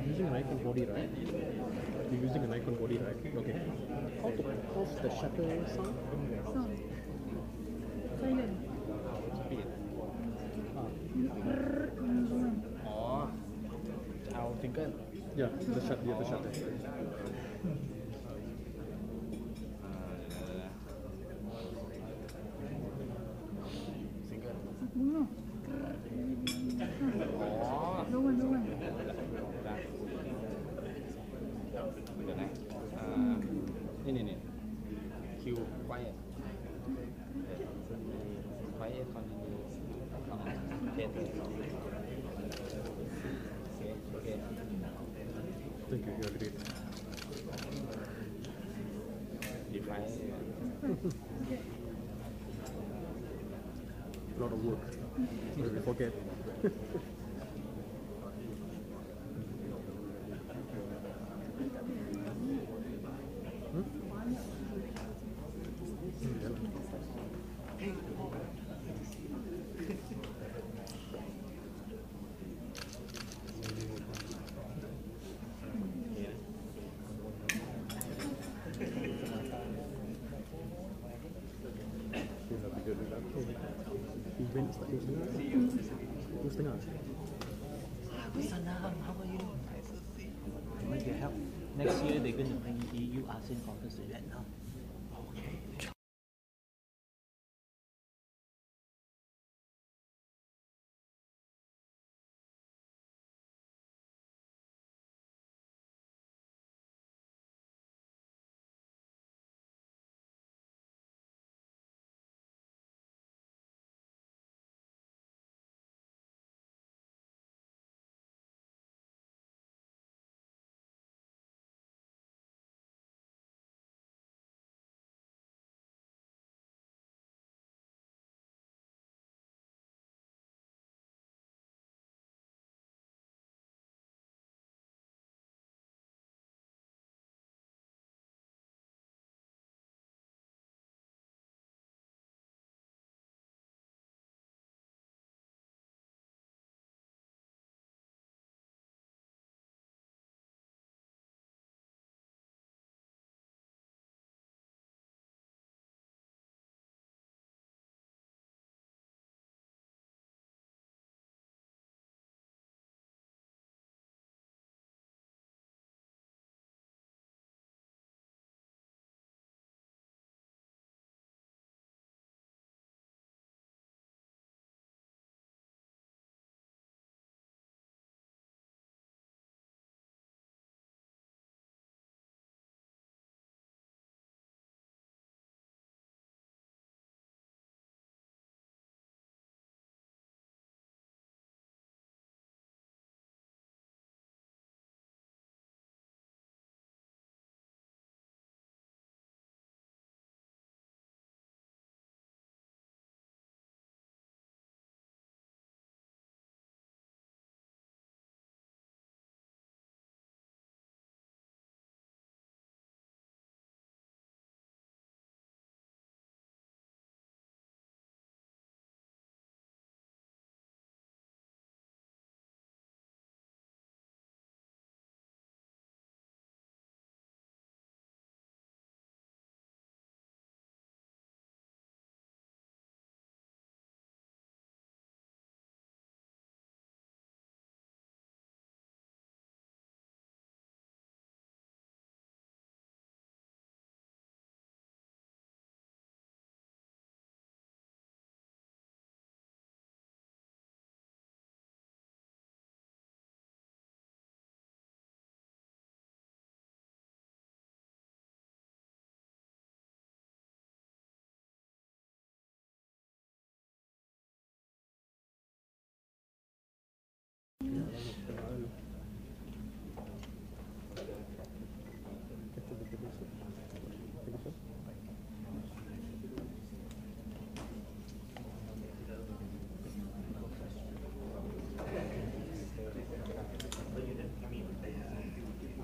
Using an icon body, right? You're using an icon body, right? Okay. How to off the shutter sound? Sound. Silent. Speed. Oh. Our finger. Yeah, the shutter. Yeah, the shutter. Bunga. Dongan. Ini. Q quiet. Quiet continue. Okay. Thank you. You're great. Define. A lot of work. We forget. Event start 2:30. Sanam, how are you? Nice to see you. I need your help. Next year they're going to bring EU ASEAN conference to Vietnam. Okay.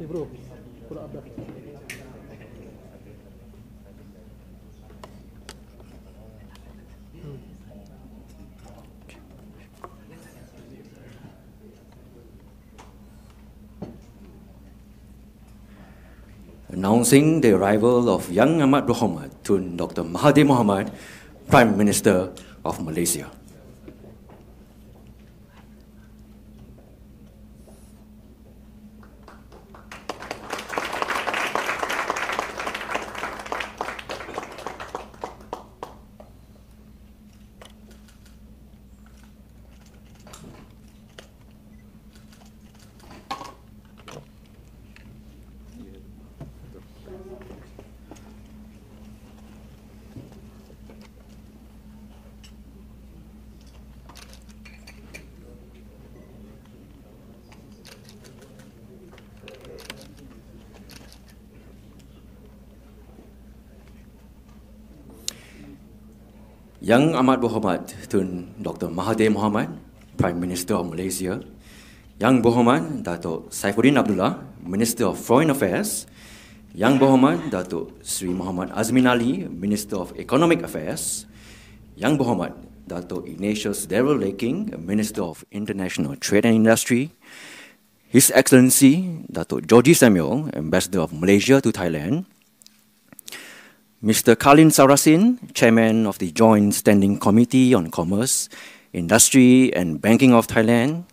bro, put it up there. Announcing the arrival of Yang Amat Berhormat Tun Dr Mahathir Mohamad, Prime Minister of Malaysia. Yang Amat Berhormat Tun Dr Mahathir Mohamad, Prime Minister of Malaysia. Yang Berhormat Datuk Saifuddin Abdullah, Minister of Foreign Affairs. Yang Berhormat Datuk Sri Muhammad Azmin Ali, Minister of Economic Affairs. Yang Berhormat Datuk Ignatius Darrell Laking, Minister of International Trade and Industry. His Excellency Datuk Georgie Samuel, Ambassador of Malaysia to Thailand. Mr. Kalin Sarasin, Chairman of the Joint Standing Committee on Commerce, Industry and Banking of Thailand.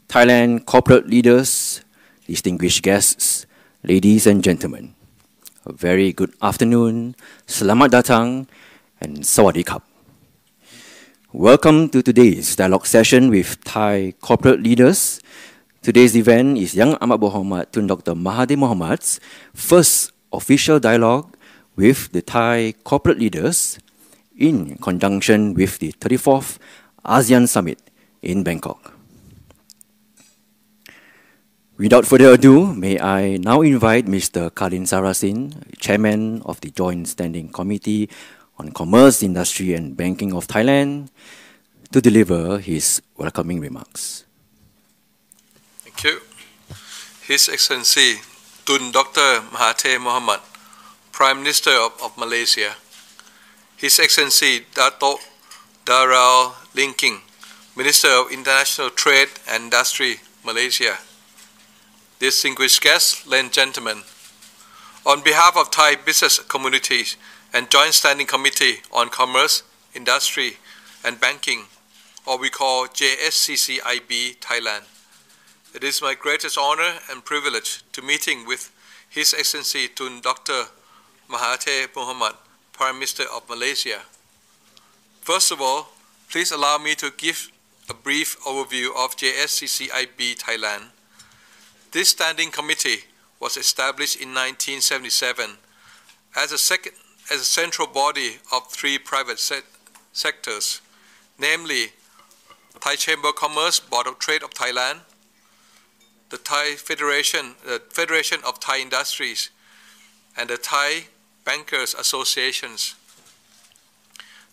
Thailand corporate leaders, distinguished guests, ladies and gentlemen. A very good afternoon, selamat datang, and sawadee krap. Welcome to today's dialogue session with Thai corporate leaders. Today's event is Yang Amat Berhormat Tun Dr Mahathir Mohamad's first official dialogue with the Thai corporate leaders in conjunction with the 34th ASEAN Summit in Bangkok. Without further ado, may I now invite Mr. Kalin Sarasin, Chairman of the Joint Standing Committee on Commerce, Industry and Banking of Thailand, to deliver his welcoming remarks. Thank you. His Excellency Tun Dr Mahathir Mohamad, Prime Minister of Malaysia. His Excellency Datuk Darrell Linking, Minister of International Trade and Industry, Malaysia. Distinguished guests, ladies and gentlemen, on behalf of Thai business communities and Joint Standing Committee on Commerce, Industry and Banking, or we call JSCCIB Thailand, it is my greatest honor and privilege to meeting with His Excellency Tun Dr Mahathir Mohamad, Prime Minister of Malaysia. First of all, please allow me to give a brief overview of JSCCIB Thailand. This standing committee was established in 1977 as a central body of three private sectors, namely Thai Chamber of Commerce, Board of Trade of Thailand, the Thai Federation of Thai Industries, and the Thai Bankers Associations.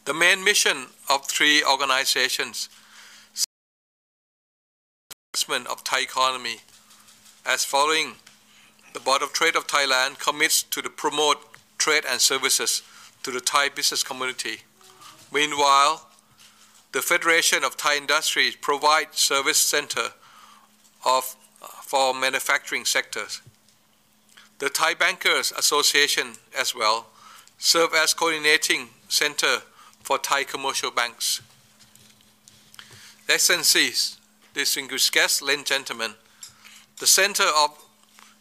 The main mission of three organizations is the advancement of Thai economy, as following: the Board of Trade of Thailand commits to promote trade and services to the Thai business community. Meanwhile, the Federation of Thai Industries provides service center for manufacturing sectors. The Thai Bankers Association as well serve as coordinating center for Thai commercial banks. Excellencies, distinguished guests, ladies and gentlemen, the center of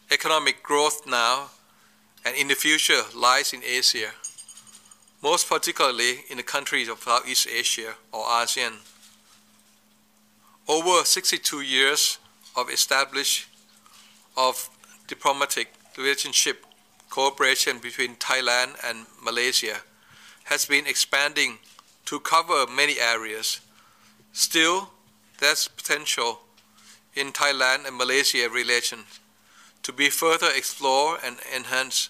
economic growth now and in the future lies in Asia, most particularly in the countries of Southeast Asia or ASEAN. Over 62 years of diplomatic relationship cooperation between Thailand and Malaysia has been expanding to cover many areas. Still, there's potential in Thailand and Malaysia relations to be further explored and enhanced,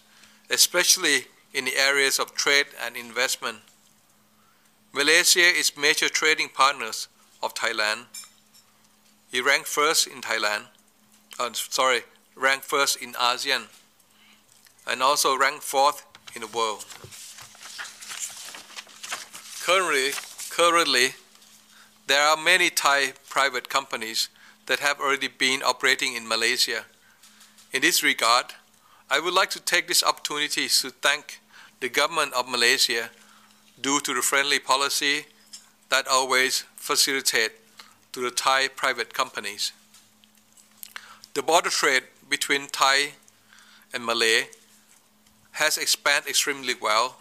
especially in the areas of trade and investment. Malaysia is major trading partners of Thailand. It ranked first in ranked first in ASEAN and also ranked fourth in the world. Currently, there are many Thai private companies that have already been operating in Malaysia. In this regard, I would like to take this opportunity to thank the government of Malaysia due to the friendly policy that always facilitate to the Thai private companies. The border trade between Thai and Malay has expanded extremely well.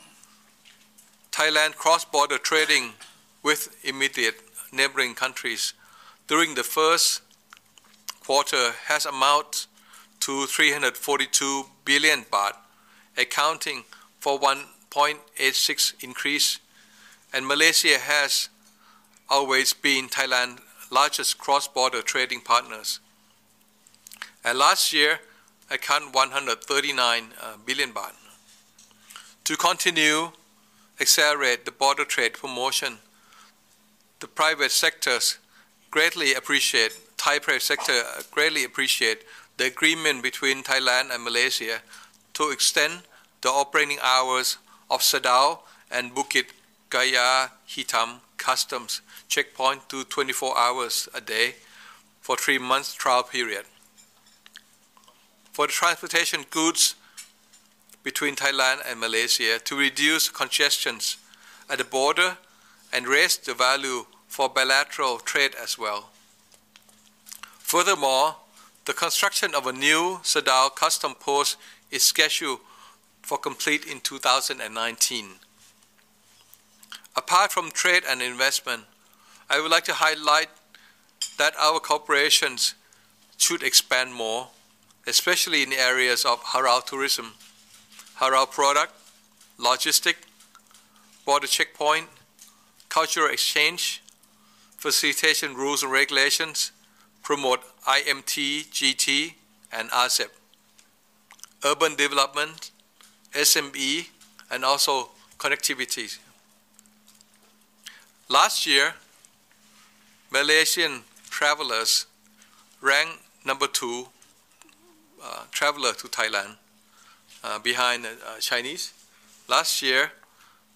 Thailand cross-border trading with immediate neighboring countries during the first quarter has amounted to 342 billion baht, accounting for 1.86 increase, and Malaysia has always been Thailand's largest cross-border trading partners. And last year, account 139 billion baht. To continue, accelerate the border trade promotion, the private sectors greatly appreciate, Thai private sector greatly appreciate the agreement between Thailand and Malaysia to extend the operating hours of Sadao and Bukit Gaya Hitam customs checkpoint to 24 hours a day for 3 months trial period. For the transportation goods between Thailand and Malaysia to reduce congestions at the border and raise the value for bilateral trade as well. Furthermore, the construction of a new Sadao custom post is scheduled for complete in 2019. Apart from trade and investment, I would like to highlight that our cooperations should expand more, especially in the areas of halal tourism, halal product, logistic, border checkpoint, cultural exchange, facilitation rules and regulations, promote IMT-GT and ASEP, urban development, SME, and also connectivity. Last year, Malaysian travelers ranked number 2 traveler to Thailand, behind Chinese. Last year,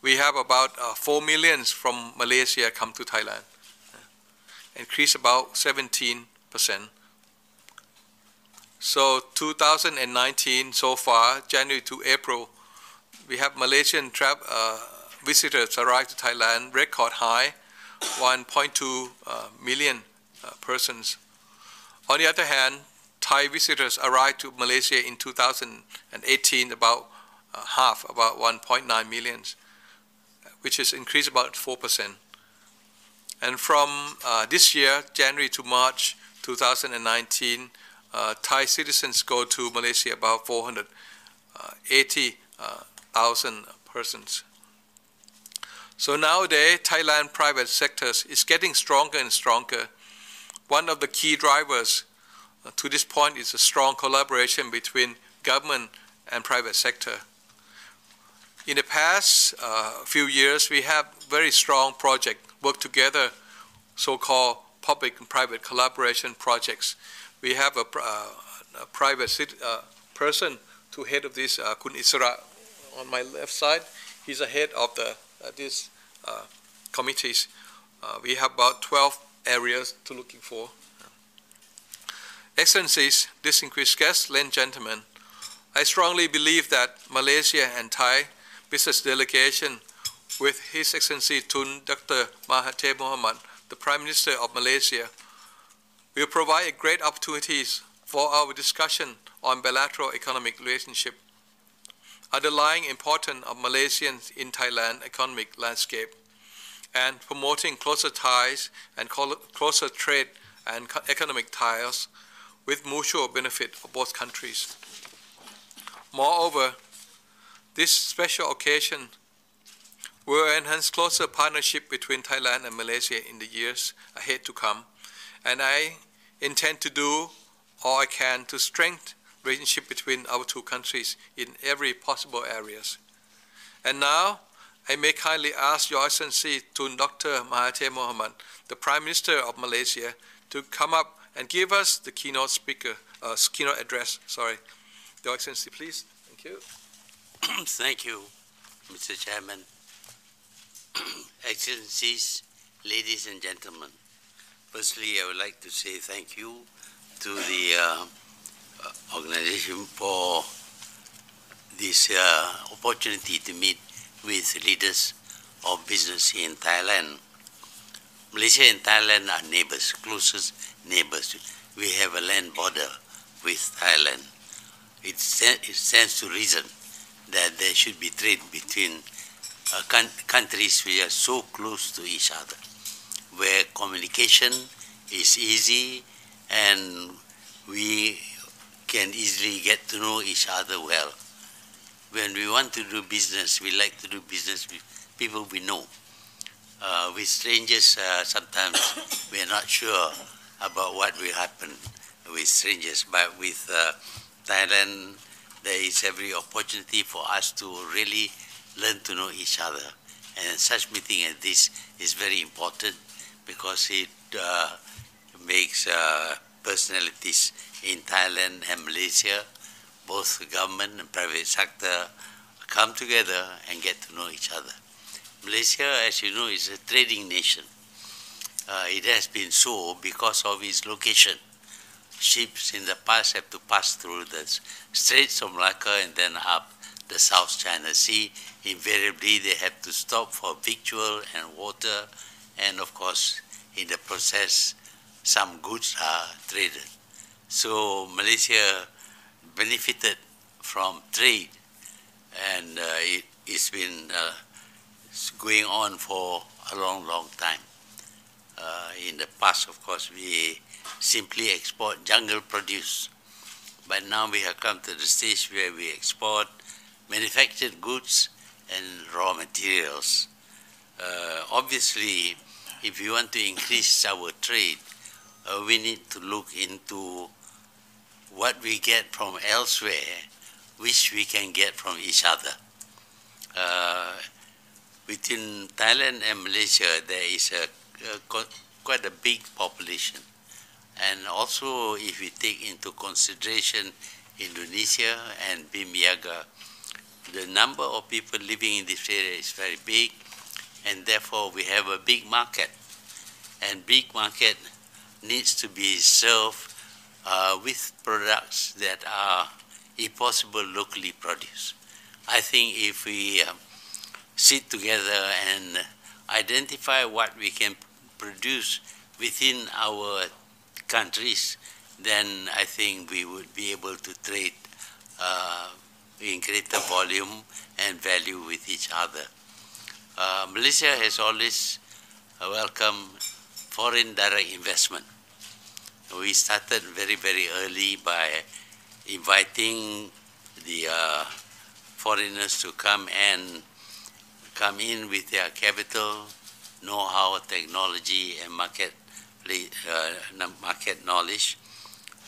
we have about 4 million from Malaysia come to Thailand, increased about 17%. So 2019 so far, January to April, we have Malaysian visitors arrive to Thailand, record high, 1.2 million persons. On the other hand, Thai visitors arrived to Malaysia in 2018 about half, about 1.9 million, which is increased about 4%. And from this year, January to March 2019, Thai citizens go to Malaysia about 480,000 persons. So nowadays, Thailand private sectors is getting stronger and stronger. One of the key drivers to this point is a strong collaboration between government and private sector. In the past few years, we have very strong project work together, so-called public and private collaboration projects. We have a private person to head of this, Kun Isra, on my left side. He's the head of these committees. We have about 12 areas to looking for. Excellencies, distinguished guests, ladies and gentlemen, I strongly believe that Malaysia and Thai business delegation with His Excellency Tun Dr Mahathir Mohamad, the Prime Minister of Malaysia, will provide great opportunities for our discussion on bilateral economic relationship, underlying importance of Malaysians in Thailand economic landscape, and promoting closer ties and closer trade and economic ties with mutual benefit for both countries. Moreover, this special occasion will enhance closer partnership between Thailand and Malaysia in the years ahead to come, and I intend to do all I can to strengthen relationship between our two countries in every possible areas. And now, I may kindly ask Your Excellency Tun Dr Mahathir Mohamad, the Prime Minister of Malaysia, to come up and give us the keynote speaker keynote address. Sorry. Your Excellency, please. Thank you. Thank you, Mr. Chairman. Excellencies, ladies and gentlemen. Firstly, I would like to say thank you to the organization for this opportunity to meet with leaders of business in Thailand. Malaysia and Thailand are neighbors, closest neighbors. We have a land border with Thailand. It stands to reason that there should be trade between countries which are so close to each other, where communication is easy and we can easily get to know each other well. When we want to do business, we like to do business with people we know. With strangers, sometimes we are not sure about what will happen with strangers, but with Thailand, there is every opportunity for us to really learn to know each other. And such meeting as this is very important because it makes personalities in Thailand and Malaysia, both government and private sector, come together and get to know each other. Malaysia, as you know, is a trading nation. It has been so because of its location. Ships in the past have to pass through the Straits of Malacca and then up the South China Sea. Invariably, they have to stop for victual and water, and of course, in the process, some goods are traded. So Malaysia benefited from trade, and it's been going on for a long, long time. In the past, of course, we simply export jungle produce, but now we have come to the stage where we export manufactured goods and raw materials. Obviously, if you want to increase our trade, we need to look into what we get from elsewhere, which we can get from each other. Within Thailand and Malaysia, there is quite a big population. And also, if we take into consideration Indonesia and BIMP-EAGA, the number of people living in this area is very big, and therefore we have a big market. And big market needs to be served with products that are, if possible, locally produced. I think if we sit together and identify what we can produce within our countries, then I think we would be able to trade in greater volume and value with each other. Malaysia has always welcomed foreign direct investment. We started very, very early by inviting the foreigners to come in with their capital, know-how, technology, and market knowledge.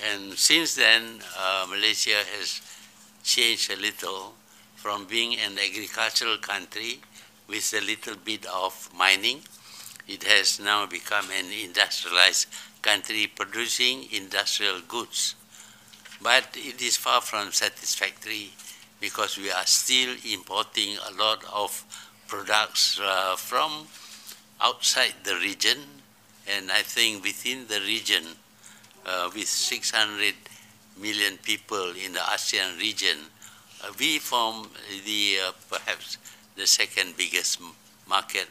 And since then, Malaysia has changed a little from being an agricultural country with a little bit of mining. It has now become an industrialized country producing industrial goods. But it is far from satisfactory because we are still importing a lot of products from outside the region. And I think within the region, with 600 million people in the ASEAN region, we form the perhaps the second biggest market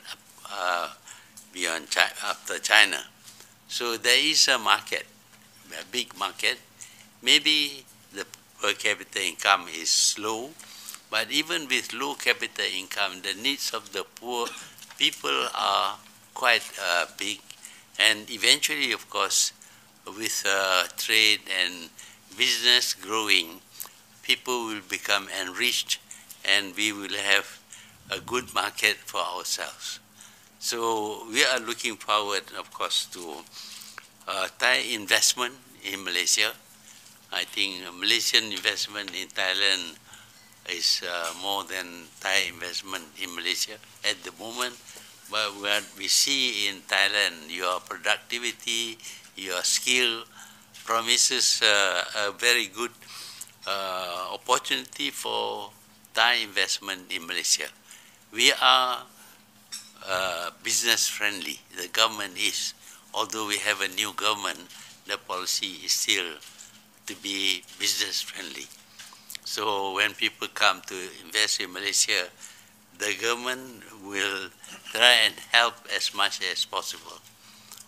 beyond after China. So there is a market, a big market. Maybe the per capita income is low, but even with low capita income, the needs of the poor people are quite big. And eventually, of course, with trade and business growing, people will become enriched and we will have a good market for ourselves. So we are looking forward, of course, to Thai investment in Malaysia. I think Malaysian investment in Thailand is more than Thai investment in Malaysia at the moment. But what we see in Thailand, your productivity, your skill promises a very good opportunity for Thai investment in Malaysia. We are business friendly. The government is. Although we have a new government, the policy is still to be business friendly. So when people come to invest in Malaysia, the government will try and help as much as possible.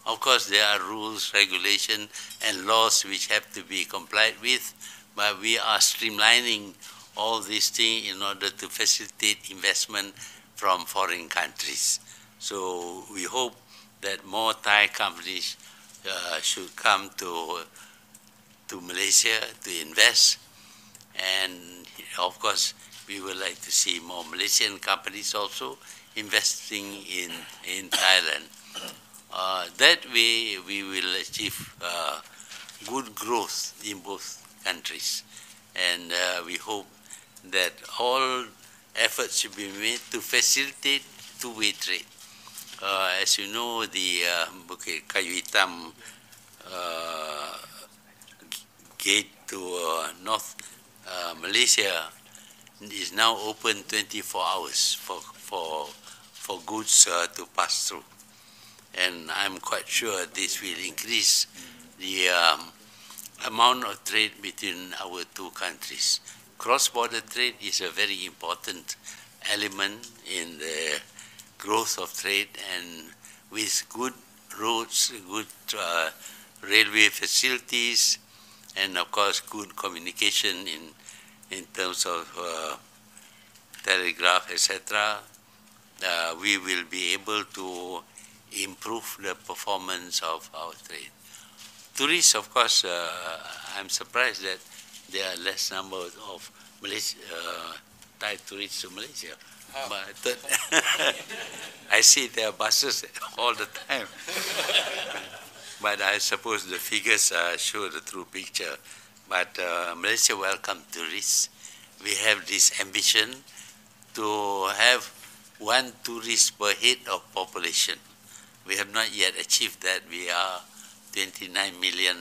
Of course, there are rules, regulations, and laws which have to be complied with, but we are streamlining all these things in order to facilitate investment from foreign countries. So we hope that more Thai companies should come to Malaysia to invest, and of course we would like to see more Malaysian companies also investing in Thailand. That way we will achieve good growth in both countries, and we hope that all efforts should be made to facilitate two-way trade. As you know, the Bukit Kayu Hitam gate to North Malaysia is now open 24 hours for goods to pass through. And I'm quite sure this will increase the amount of trade between our two countries. Cross-border trade is a very important element in the growth of trade, and with good roads, good railway facilities, and of course good communication in terms of telegraph, etc., we will be able to improve the performance of our trade. Tourists, of course, I'm surprised that there are less number of Thai tourists to Malaysia. But I see there are buses all the time. But I suppose the figures show the true picture. But Malaysia welcomes tourists. We have this ambition to have 1 tourist per head of population. We have not yet achieved that. We are 29 million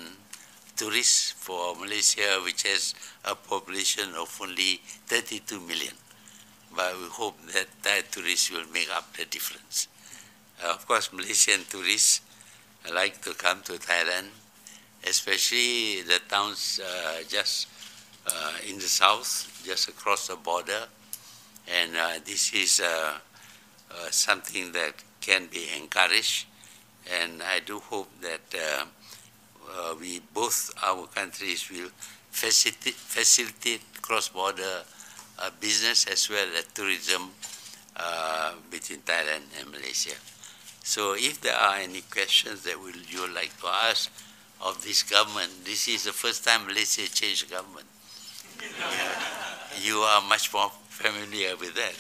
tourists for Malaysia, which has a population of only 32 million. But we hope that Thai tourists will make up the difference. Of course, Malaysian tourists like to come to Thailand, especially the towns just in the south, just across the border. And this is something that can be encouraged. And I do hope that both our countries will facilitate cross-border business as well as tourism between Thailand and Malaysia. So if there are any questions that you would like to ask of this government, this is the first time Malaysia changed government. You are much more familiar with that.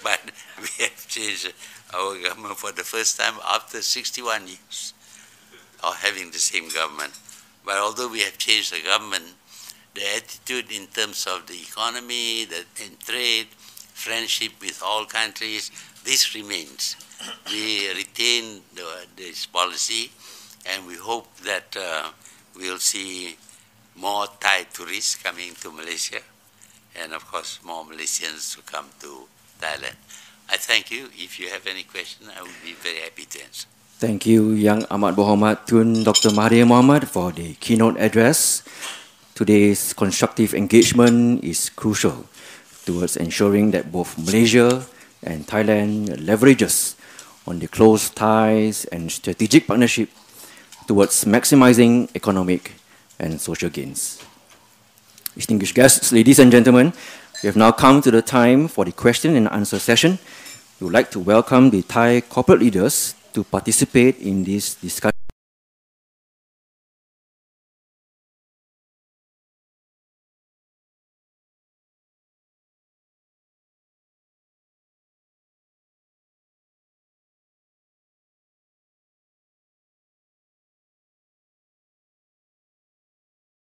But we have changed our government for the first time after 61 years of having the same government. But although we have changed the government, the attitude in terms of the economy, and trade, friendship with all countries, this remains. We retain this policy, and we hope that we'll see more Thai tourists coming to Malaysia, and of course more Malaysians to come to Thailand. I thank you. If you have any question, I will be very happy to answer. Thank you, Yang Amat Berhormat Tun Dr Mahathir Mohamad, for the keynote address. Today's constructive engagement is crucial towards ensuring that both Malaysia and Thailand leverages on the close ties and strategic partnership towards maximizing economic and social gains. Distinguished guests, ladies and gentlemen, we have now come to the time for the question and answer session. We would like to welcome the Thai corporate leaders to participate in this discussion.